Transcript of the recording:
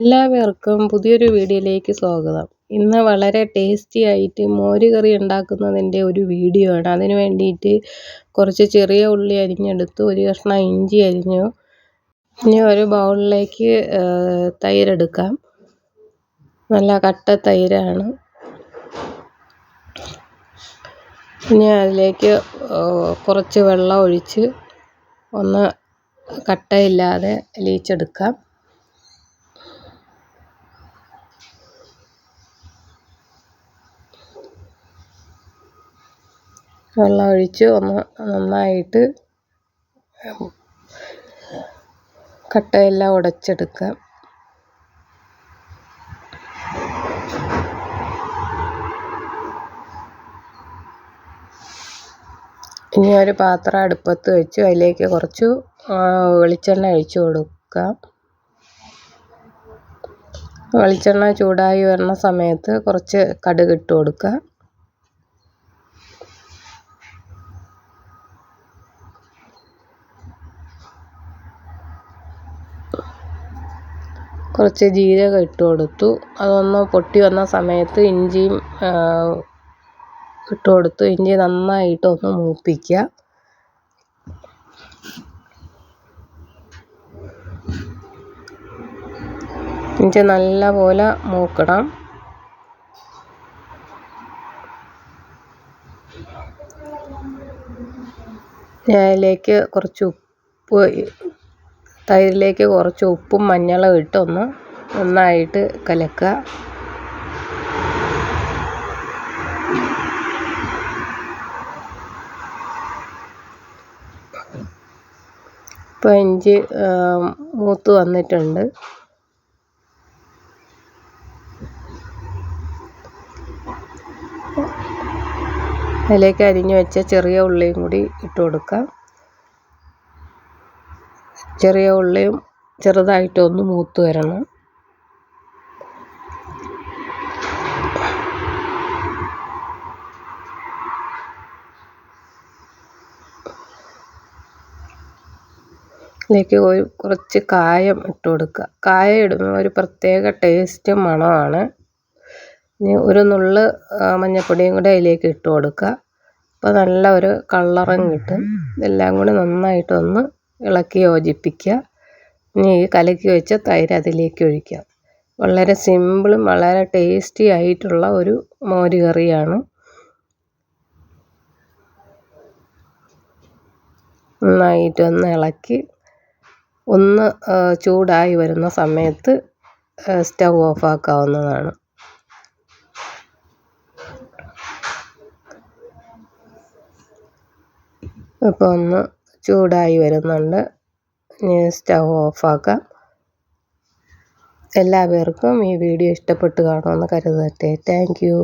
എല്ലാവർക്കും പുതിയൊരു വീഡിയോയിലേക്ക് സ്വാഗതം. ഇന്ന് വളരെ ടേസ്റ്റി ആയിട്ട് മോരുകറി ഉണ്ടാക്കുന്നതിൻ്റെ ഒരു വീഡിയോ ആണ്. അതിന് വേണ്ടിയിട്ട് കുറച്ച് ചെറിയ ഉള്ളി അരിഞ്ഞെടുത്തു, ഒരു കഷ്ണം ഇഞ്ചി അരിഞ്ഞു. ഇനി ഒരു ബൗളിലേക്ക് തൈരെടുക്കാം. നല്ല കട്ട തൈരാണ്. ഇനി അതിലേക്ക് കുറച്ച് വെള്ളം ഒഴിച്ച് ഒന്ന് കട്ടയില്ലാതെ അലിയിച്ചെടുക്കാം. വെള്ളം ഒഴിച്ച് ഒന്ന് നന്നായിട്ട് കട്ടയെല്ലാം ഉടച്ചെടുക്കാം. ഇനി ഒരു പാത്രം അടുപ്പത്ത് വെച്ച് അതിലേക്ക് കുറച്ച് വെളിച്ചെണ്ണ ഒഴിച്ച് കൊടുക്കാം. വെളിച്ചെണ്ണ ചൂടായി വരുന്ന സമയത്ത് കുറച്ച് കടുക് ഇട്ട് കൊടുക്കുക. കുറച്ച് ജീരകം ഇട്ട് കൊടുത്തു. അതൊന്ന് പൊട്ടി വന്ന സമയത്ത് ഇഞ്ചിയും ഇട്ട് കൊടുത്തു. ഇഞ്ചി നന്നായിട്ട് ഒന്ന് മൂപ്പിക്കുക. ഇഞ്ചി നല്ല പോലെ മൂക്കണം. അതിലേക്ക് കുറച്ച് ഉപ്പ്, തൈരിലേക്ക് കുറച്ച് ഉപ്പും മഞ്ഞളും ഇട്ട് ഒന്ന് നന്നായിട്ട് കലക്കുക. ഇപ്പോൾ ഇഞ്ചി മൂത്ത് വന്നിട്ടുണ്ട്. അതിലേക്ക് അരിഞ്ഞു വെച്ച ചെറിയ ഉള്ളിയും കൂടി ഇട്ട് കൊടുക്കാം. ചെറിയ ഉള്ളിയും ചെറുതായിട്ടൊന്ന് മൂത്ത് വരണം. ഇതിലേക്ക് കുറച്ച് കായം ഇട്ട് കൊടുക്കുക. കായം ഇടുമ്പോൾ ഒരു പ്രത്യേക ടേസ്റ്റും മണമാണ്. ഇനി ഒരു നുള്ള് മഞ്ഞൾപ്പൊടിയും കൂടി അതിലേക്ക് ഇട്ട് കൊടുക്കുക. അപ്പോൾ നല്ല ഒരു കളറും കിട്ടും. ഇതെല്ലാം കൂടി നന്നായിട്ടൊന്ന് ഇളക്കി യോജിപ്പിക്കുക. ഇനി ഈ കലക്കി വെച്ച തൈര് അതിലേക്ക് ഒഴിക്കുക. വളരെ സിമ്പിളും വളരെ ടേസ്റ്റി ആയിട്ടുള്ള ഒരു മോരുകറിയാണ്. നന്നായിട്ടൊന്ന് ഇളക്കി ഒന്ന് ചൂടായി വരുന്ന സമയത്ത് സ്റ്റൗ ഓഫാക്കാവുന്നതാണ്. ഇപ്പോൾ ഒന്ന് ചൂടായി വരുന്നുണ്ട്. ഇനി സ്റ്റൗ ഓഫാക്കാം. എല്ലാവർക്കും ഈ വീഡിയോ ഇഷ്ടപ്പെട്ട് കാണുമെന്ന് കരുതട്ടെ. Thank you.